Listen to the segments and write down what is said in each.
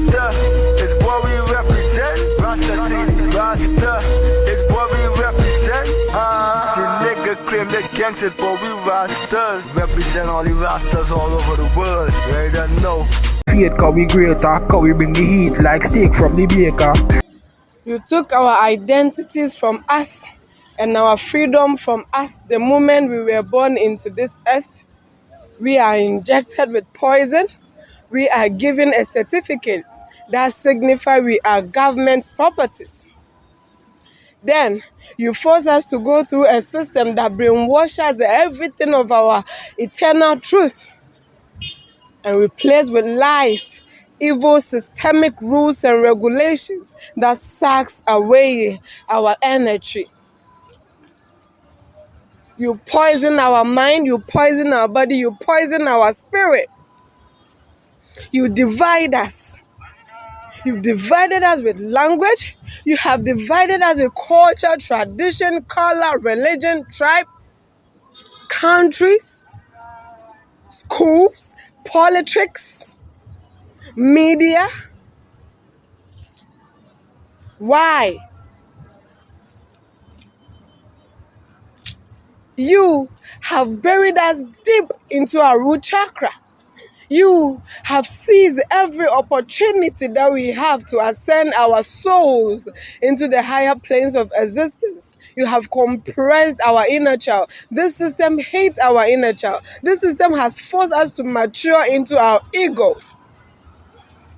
Rasta is what we represent. Rasta city, Rasta is what we represent. The nigga claim the gangsters, but we Rastas. Represent all the Rastas all over the world. They don't know. Faith cause we greater, cause we bring the heat like steak from the baker. You took our identities from us and our freedom from us the moment we were born into this earth. We are injected with poison. We are given a certificate that signifies we are government properties. Then you force us to go through a system that brainwashes everything of our eternal truth and replace with lies, evil systemic rules and regulations that sucks away our energy. You poison our mind, you poison our body, you poison our spirit. You divide us. You've divided us with language. You have divided us with culture, tradition, color, religion, tribe, countries, schools, politics, media. Why? You have buried us deep into our root chakra. You have seized every opportunity that we have to ascend our souls into the higher planes of existence. You have compressed our inner child. This system hates our inner child. This system has forced us to mature into our ego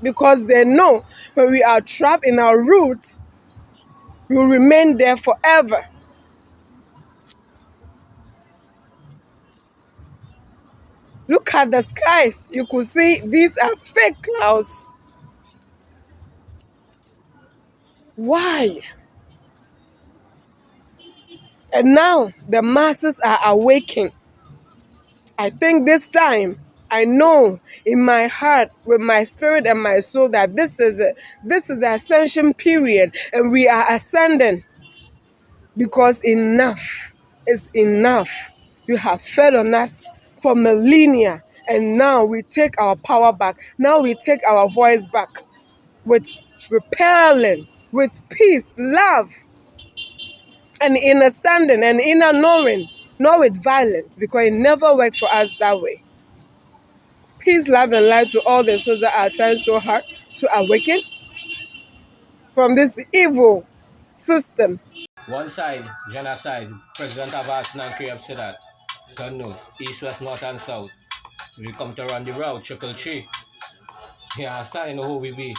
because they know when we are trapped in our root, we will remain there forever. Look at the skies. You could see these are fake clouds. Why? And now the masses are awaking. I think this time, I know in my heart, with my spirit and my soul, that this is it. This is the ascension period, and we are ascending because enough is enough. You have fed on us for millennia, and now we take our power back. Now we take our voice back with repelling, with peace, love, and understanding and inner knowing, not with violence, because it never worked for us that way. Peace, love, and light to all the souls that are trying so hard to awaken from this evil system. One side, genocide. President Abbas and Krab said that. Don't know. East, west, north, and south. We come to run the route, 333. Yeah, starting who we be.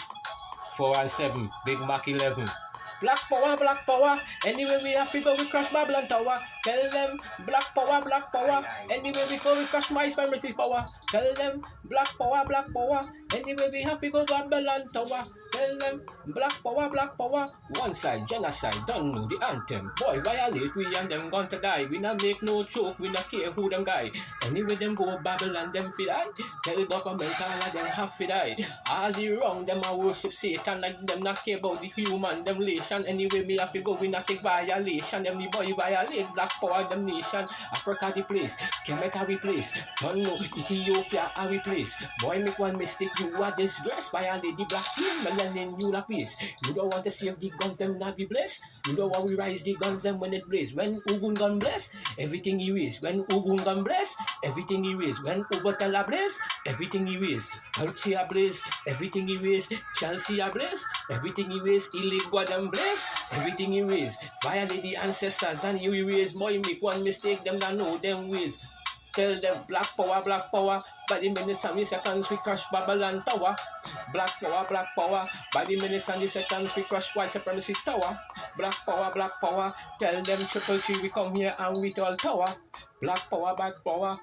4 and 7, Big Mac 11. Black power, black power. Anyway we have to go, we crush Babylon Tower. Tell them black power, black power. Anyway we go, we crush my spiritual power. Tell them black power, black power. Anyway we have to go, Babylon Tower. Tell them black power, black power. One side, genocide, don't know the anthem. Boy, violate, we and them gone to die. We not make no joke, we not care who them guy. Anyway them go Babylon, them fi die. Tell government all of them have to die. All the wrong, them a worship Satan. Like them not care about the human, them relation. Anyway me have to go, we not take violation. Them the boy violate, black power, them nation. Africa the place, Kemet a we place. Don't know, Ethiopia a we place. Boy make one mistake, you are disgrace. Violate the black team, melanin you la peace. You don't want to save the guns, them not be blessed. You don't want we rise the guns, them when it blaze. When Ugun gun bless, everything erase. When Ugun gun bless, everything erase. When Ubatala blaze, everything erase. Hulchi a blaze, everything erase. Chelsea a blaze, everything erase. Illegal them blaze, everything erase. Violate the ancestors and you erase. Boy make one mistake, them not know them ways. Tell them black power, black power. By the minutes and the seconds we crush Babylon Tower. Black power, black power. By the minutes and the seconds we crush white supremacy tower. Black power, black power. Tell them 333 we come here and we all tower. Black power, black power.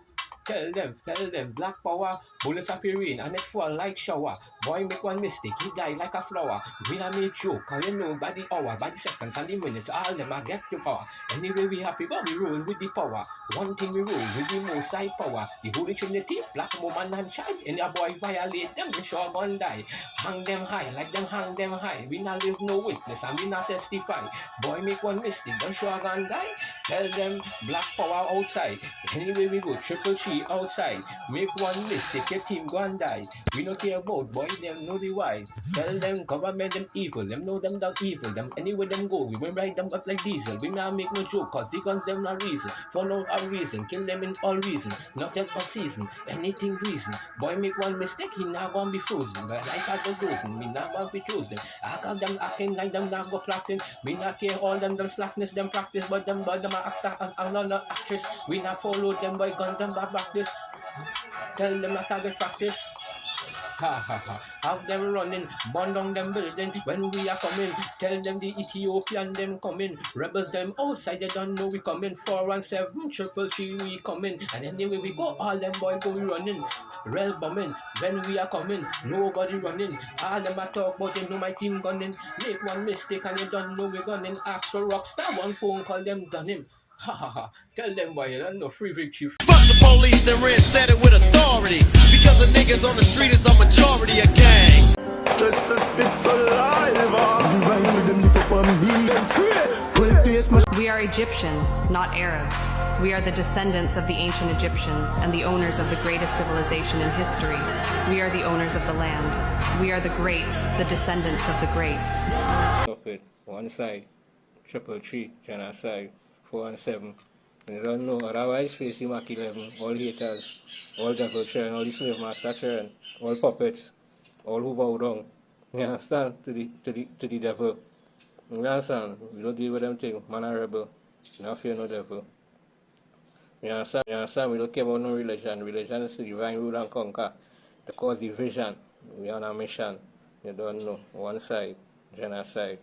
Tell them, black power. Bullets up your rain and it fall like shower. Boy make one mistake, he die like a flower. We not make joke, cause you know by the hour, by the seconds and the minutes, all them a get to power. Anyway we have to go, we roll with the power. One thing we roll with the most high power. The Holy Trinity, black woman and child. Any a boy violate them, we sure gon' die. Hang them high, like them hang them high. We not live no witness and we not testify. Boy make one mistake, don't sure gon' die. Tell them black power outside. Anyway we go 333 outside. Make one mistake, your team go and die. We don't care about boy them know the why. Tell them government them evil, them know them down evil. Them anywhere them go, we will ride them up like diesel. We now make no joke, cause the guns them not reason. For no a reason, kill them in all reason. Not yet a season, anything reason. Boy make one mistake, he now gonna be frozen. But I got the dozing, me now gonna be chosen. I got them acting like them now go plotting. Me not care all them slackness, them practice, but them a actor and another actress. We not follow them by guns them back practice. Tell them not target practice. Ha ha ha. Have them running, burn down them building when we are coming. Tell them the Ethiopian them coming. Rebels them outside, they don't know we coming. 417 333 we coming. And anyway we go, all them boys go we running. Rail bombing when we are coming. Nobody running. All them I talk about, they know my team gunning. Make one mistake and you don't know we gunning. Ask for Rockstar, one phone call them done him. Ha ha ha. Tell them why you don't know free victory. Fuck the police and Red said it with authority. Because the niggas on the street is a majority of gang. Let the spits alive. We are Egyptians, not Arabs. We are the descendants of the ancient Egyptians and the owners of the greatest civilization in history. We are the owners of the land. We are the greats, the descendants of the greats. Stop it. One side, 333, genocide, 417. You don't know, otherwise face you Mark 11, all haters, all devil children, all the slave master children, all puppets, all who bow down. You understand? To the devil. You understand? We don't deal with them things. Man a rebel. You don't fear no devil. You understand? You understand? We don't care about no religion. Religion is to divine rule and conquer. To cause division. We are on a mission. You don't know. One side, genocide.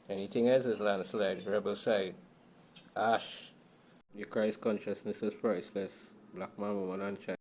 Anything else is landslide, rebel side. Ash. Your Christ consciousness is priceless. Black man, woman, and child.